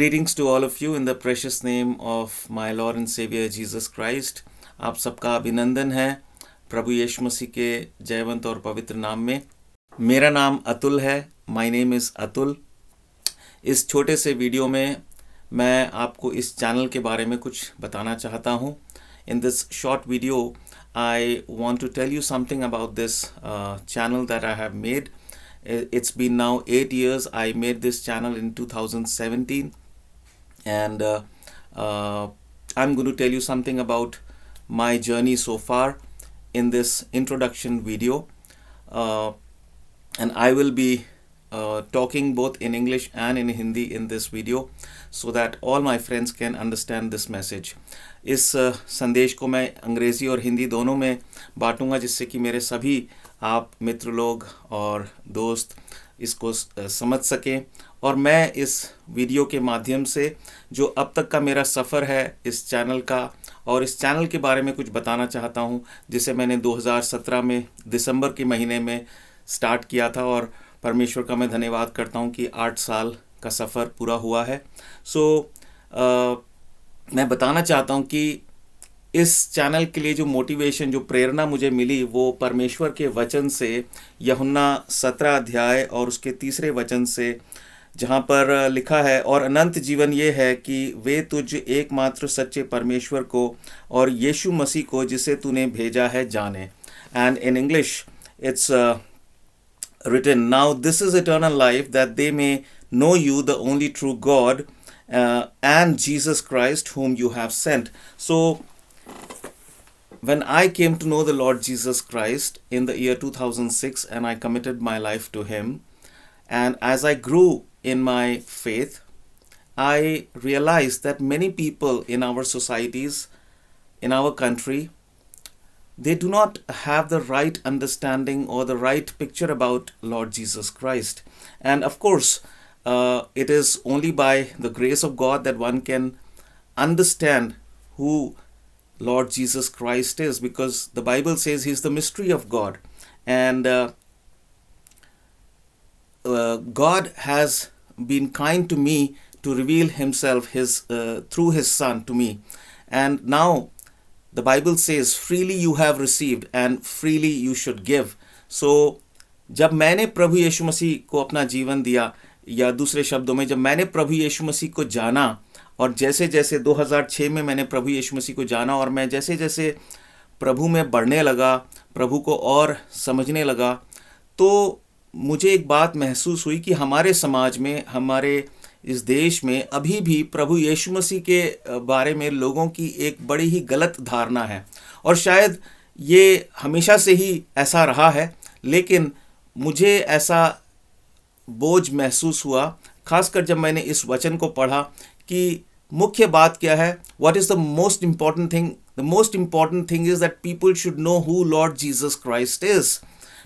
Greetings to all of you in the precious name of my Lord and Savior Jesus Christ. आप सबका अभिनंदन है प्रभु यीशु मसीह के जयवंत और पवित्र नाम में। मेरा नाम अतुल है। My name is Atul. इस छोटे से वीडियो में मैं आपको इस चैनल के बारे में कुछ बताना चाहता हूँ। In this short video, I want to tell you something about this channel that I have made. It's been now 8 years. I made this channel in 2017, and I'm going to tell you something about my journey so far in this introduction video, and I will be talking both in English and in Hindi in this video so that all my friends can understand this message. इस संदेश को मैं अंग्रेज़ी और हिंदी दोनों में बांटूंगा जिससे कि मेरे सभी आप मित्र लोग और दोस्त इसको समझ सकें, और मैं इस वीडियो के माध्यम से जो अब तक का मेरा सफ़र है इस चैनल का और इस चैनल के बारे में कुछ बताना चाहता हूं, जिसे मैंने 2017 में दिसंबर के महीने में स्टार्ट किया था, और परमेश्वर का मैं धन्यवाद करता हूं कि 8 साल का सफ़र पूरा हुआ है। मैं बताना चाहता हूं कि इस चैनल के लिए जो मोटिवेशन, जो प्रेरणा मुझे मिली वो परमेश्वर के वचन से, यूहन्ना 17 अध्याय और उसके 3 वचन से, जहाँ पर लिखा है, और अनंत जीवन ये है कि वे तुझ एकमात्र सच्चे परमेश्वर को और यीशु मसीह को जिसे तूने भेजा है जाने। And in English it's written, now this is eternal life, that they may know you, the only true God, and Jesus Christ whom you have sent. So when I came to know the Lord Jesus Christ in the year 2006 and I committed my life to him, and as I grew in my faith, I realized that many people in our societies, in our country, they do not have the right understanding or the right picture about Lord Jesus Christ. And of course, it is only by the grace of God that one can understand who Lord Jesus Christ is, because the Bible says he's the mystery of God. And God has been kind to me to reveal himself through his Son to me. And now the Bible says, freely you have received and freely you should give. So जब मैंने प्रभु यीशु मसीह को अपना जीवन दिया, या दूसरे शब्दों में जब मैंने प्रभु यीशु मसीह को जाना, और जैसे जैसे 2006 में मैंने प्रभु यीशु मसीह को जाना और मैं जैसे जैसे प्रभु में बढ़ने लगा, प्रभु को और समझने लगा, तो मुझे एक बात महसूस हुई कि हमारे समाज में, हमारे इस देश में अभी भी प्रभु यीशु मसीह के बारे में लोगों की एक बड़ी ही गलत धारणा है, और शायद ये हमेशा से ही ऐसा रहा है, लेकिन मुझे ऐसा बोझ महसूस हुआ, खासकर जब मैंने इस वचन को पढ़ा कि मुख्य बात क्या है, what is the most important thing. The most important thing is that people should know who Lord Jesus Christ is,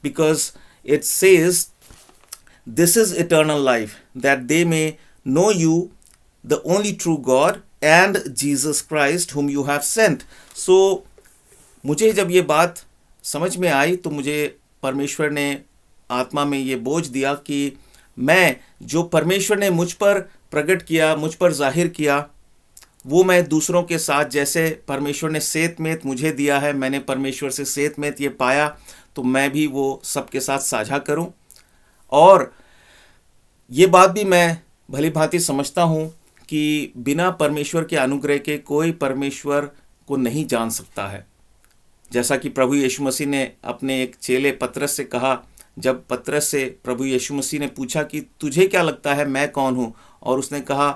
because it says this is eternal life, that they may know you, the only true God, and Jesus Christ whom you have sent. So मुझे जब ये बात समझ में आई तो मुझे परमेश्वर ने आत्मा में ये बोझ दिया कि मैं, जो परमेश्वर ने मुझ पर प्रकट किया, मुझ पर जाहिर किया, वो मैं दूसरों के साथ, जैसे परमेश्वर ने सेतमेत मुझे दिया है, मैंने परमेश्वर से सेतमेत ये पाया, तो मैं भी वो सबके साथ साझा करूं। और ये बात भी मैं भली भांति समझता हूँ कि बिना परमेश्वर के अनुग्रह के कोई परमेश्वर को नहीं जान सकता है। जैसा कि प्रभु यीशु मसीह ने अपने एक चेले पतरस से कहा, जब पतरस से प्रभु यीशु मसीह ने पूछा कि तुझे क्या लगता है मैं कौन हूँ, और उसने कहा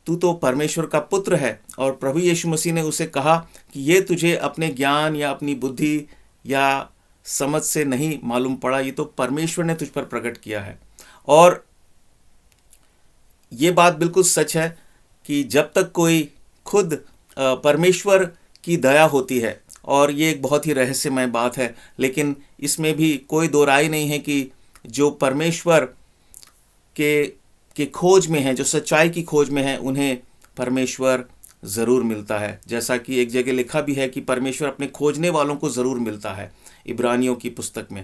तू तो परमेश्वर का पुत्र है, और प्रभु यीशु मसीह ने उसे कहा कि ये तुझे अपने ज्ञान या अपनी बुद्धि या समझ से नहीं मालूम पड़ा, ये तो परमेश्वर ने तुझ पर प्रकट किया है। और ये बात बिल्कुल सच है कि जब तक कोई खुद परमेश्वर की दया होती है, और ये एक बहुत ही रहस्यमय बात है, लेकिन इसमें भी कोई दो राय नहीं है कि जो परमेश्वर के खोज में हैं, जो सच्चाई की खोज में हैं, उन्हें परमेश्वर ज़रूर मिलता है। जैसा कि एक जगह लिखा भी है कि परमेश्वर अपने खोजने वालों को ज़रूर मिलता है, इब्रानियों की पुस्तक में।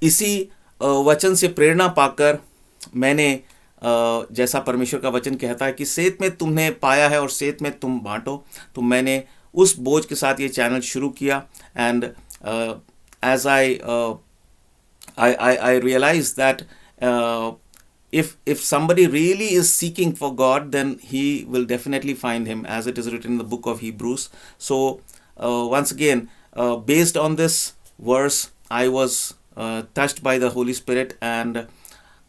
इसी वचन से प्रेरणा पाकर मैंने जैसा परमेश्वर का वचन कहता है कि सेत में तुमने पाया है और सेत में तुम बांटो, तो मैंने उस बोझ के साथ ये चैनल शुरू किया. And as I realize that if somebody really is seeking for God, then he will definitely find him, as it is written in the book of Hebrews. So once again, based on this verse, I was touched by the Holy Spirit, and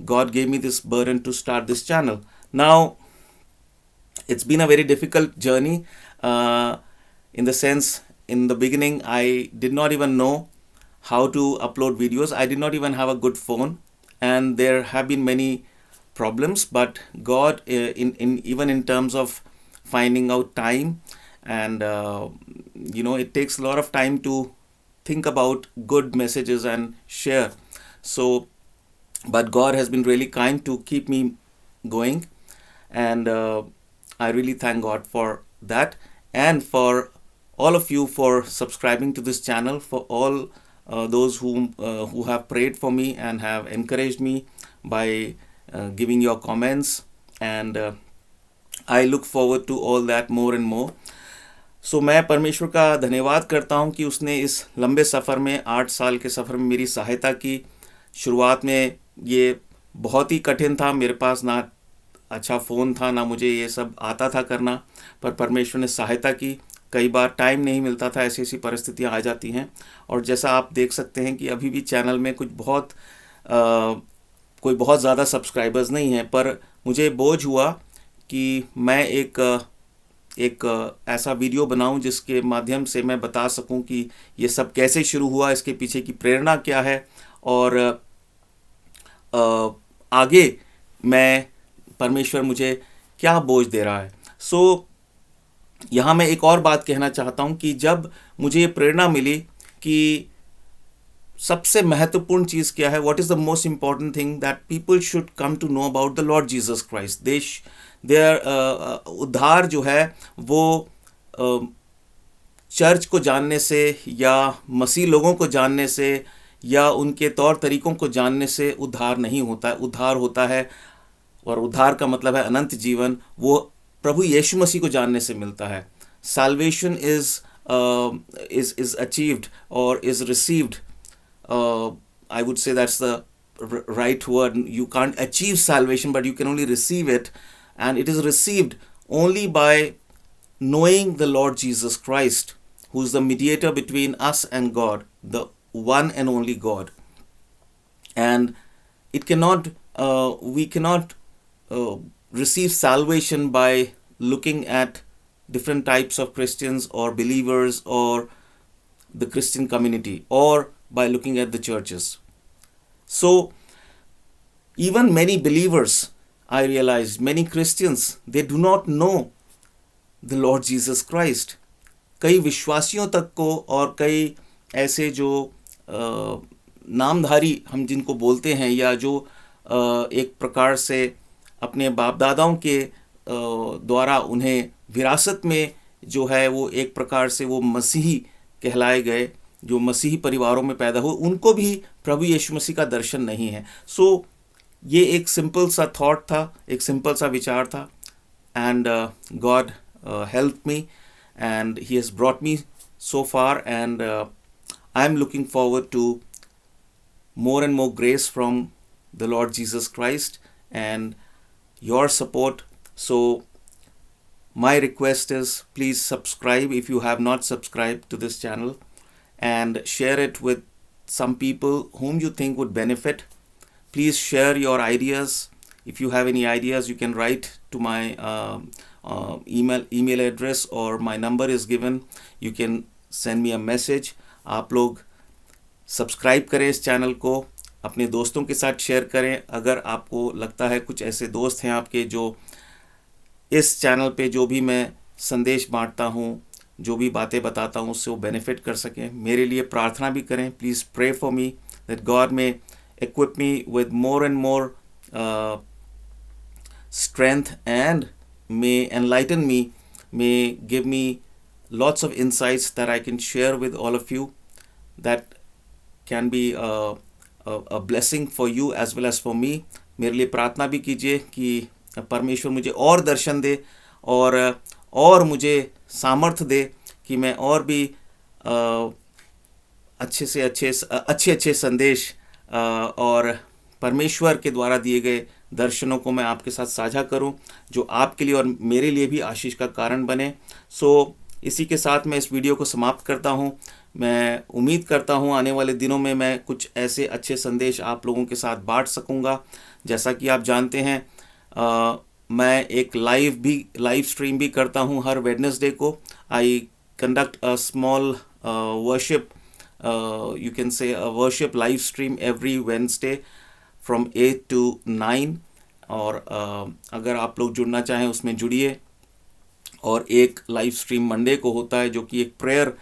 God gave me this burden to start this channel. Now, it's been a very difficult journey, in the sense, in the beginning I did not even know how to upload videos. I did not even have a good phone, and there have been many problems, but God, even in terms of finding out time, and it takes a lot of time to think about good messages and share. So, but God has been really kind to keep me going, and I really thank God for that, and for all of you for subscribing to this channel, for all those who have prayed for me and have encouraged me by giving your comments, and I look forward to all that more and more. So मैं परमेश्वर का धन्यवाद करता हूँ कि उसने इस लंबे सफ़र में, 8 साल के सफ़र में मेरी सहायता की. शुरुआत में ये बहुत ही कठिन था. मेरे पास ना अच्छा फ़ोन था, ना मुझे ये सब आता था करना, पर परमेश्वर ने सहायता की. कई बार टाइम नहीं मिलता था, ऐसी ऐसी परिस्थितियाँ आ जाती हैं. और जैसा आप देख सकते हैं कि अभी भी चैनल में कोई बहुत ज़्यादा सब्सक्राइबर्स नहीं हैं, पर मुझे बोझ हुआ कि मैं एक ऐसा वीडियो बनाऊं जिसके माध्यम से मैं बता सकूं कि ये सब कैसे शुरू हुआ, इसके पीछे की प्रेरणा क्या है, और आगे परमेश्वर मुझे क्या बोझ दे रहा है. सो यहाँ मैं एक और बात कहना चाहता हूँ कि जब मुझे ये प्रेरणा मिली कि सबसे महत्वपूर्ण चीज़ क्या है, what is the most important thing that people should come to know about the lord Jesus Christ. Their उद्धार जो है वो चर्च को जानने से, या मसीह लोगों को जानने से, या उनके तौर तरीक़ों को जानने से उद्धार नहीं होता है. उद्धार होता है, और उद्धार का मतलब है अनंत जीवन, वो प्रभु यीशु मसीह को जानने से मिलता है. Salvation is achieved or is received. I would say that's the right word. You can't achieve salvation, but you can only receive it, and it is received only by knowing the Lord Jesus Christ, who is the mediator between us and God, the one and only God. And we cannot receive salvation by looking at different types of Christians or believers or the Christian community, or by looking at the churches. So even many believers, I realized, many Christians, they do not know the Lord Jesus Christ. कई विश्वासियों तक को, और कई ऐसे जो नामधारी हम जिनको बोलते हैं, या जो एक प्रकार से अपने बाप दादाओं के द्वारा उन्हें विरासत में जो है वो एक प्रकार से वो मसीही कहलाए गए, जो मसीही परिवारों में पैदा हुए, उनको भी प्रभु यीशु मसीह का दर्शन नहीं है. सो ये एक सिंपल सा थॉट था, एक सिंपल सा विचार था, and God help me, and he has brought me so far, and I am looking forward to more and more grace from the Lord Jesus Christ and your support. So my request is, please subscribe if you have not subscribed to this channel, and share it with some people whom you think would benefit. Please share your ideas. If you have any ideas, you can write to my email address, or my number is given. You can send me a message. आप लोग subscribe करें इस channel को, अपने दोस्तों के साथ share करें. अगर आपको लगता है कुछ ऐसे दोस्त हैं आपके जो इस चैनल पे जो भी मैं संदेश बांटता हूँ, जो भी बातें बताता हूँ, उससे वो बेनिफिट कर सकें, मेरे लिए प्रार्थना भी करें. Please pray for me that God may equip me with more and more strength, and may enlighten me, may give me lots of insights that I can share with all of you, that can be a blessing for you as well as for me. मेरे लिए प्रार्थना भी कीजिए कि परमेश्वर मुझे और दर्शन दे और मुझे सामर्थ्य दे कि मैं और भी अच्छे से अच्छे संदेश और परमेश्वर के द्वारा दिए गए दर्शनों को मैं आपके साथ साझा करूं, जो आपके लिए और मेरे लिए भी आशीष का कारण बने। सो इसी के साथ मैं इस वीडियो को समाप्त करता हूं। मैं उम्मीद करता हूं आने वाले दिनों में मैं कुछ ऐसे अच्छे संदेश आप लोगों के साथ बांट सकूंगा। जैसा कि आप जानते हैं, मैं एक लाइव स्ट्रीम भी करता हूं हर वेडनेसडे को। आई conduct a small worship, you can say a worship live stream every Wednesday from 8 to 9। और अगर आप लोग जुड़ना चाहें उसमें जुड़िए। और एक लाइव स्ट्रीम मंडे को होता है जो कि एक प्रेयर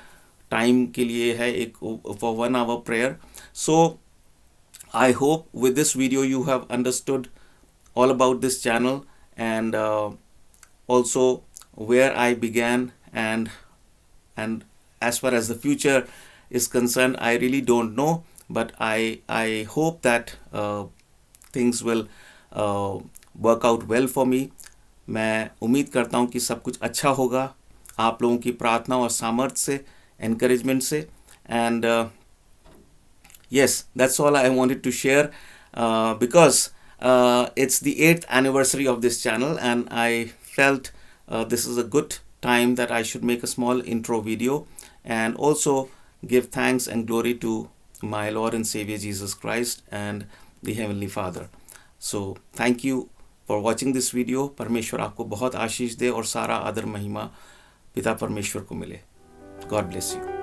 टाइम के लिए है, एक for 1 hour prayer। So I hope with this video you have understood all about this channel and also where I began and as far as the future is concerned, I really don't know, but I hope that things will work out well for me। मैं उम्मीद करता हूँ कि सब कुछ अच्छा होगा आप लोगों की प्रार्थना और सामर्थ्य से, encouragement से। and yes, that's all I wanted to share because it's the 8th anniversary of this channel and I felt this is a good time that I should make a small intro video and also give thanks and glory to my Lord and Savior Jesus Christ and the Heavenly Father। So thank you for watching this video। परमेश्वर आपको बहुत आशीष दे और सारा आदर महिमा पिता परमेश्वर को मिले। God bless you।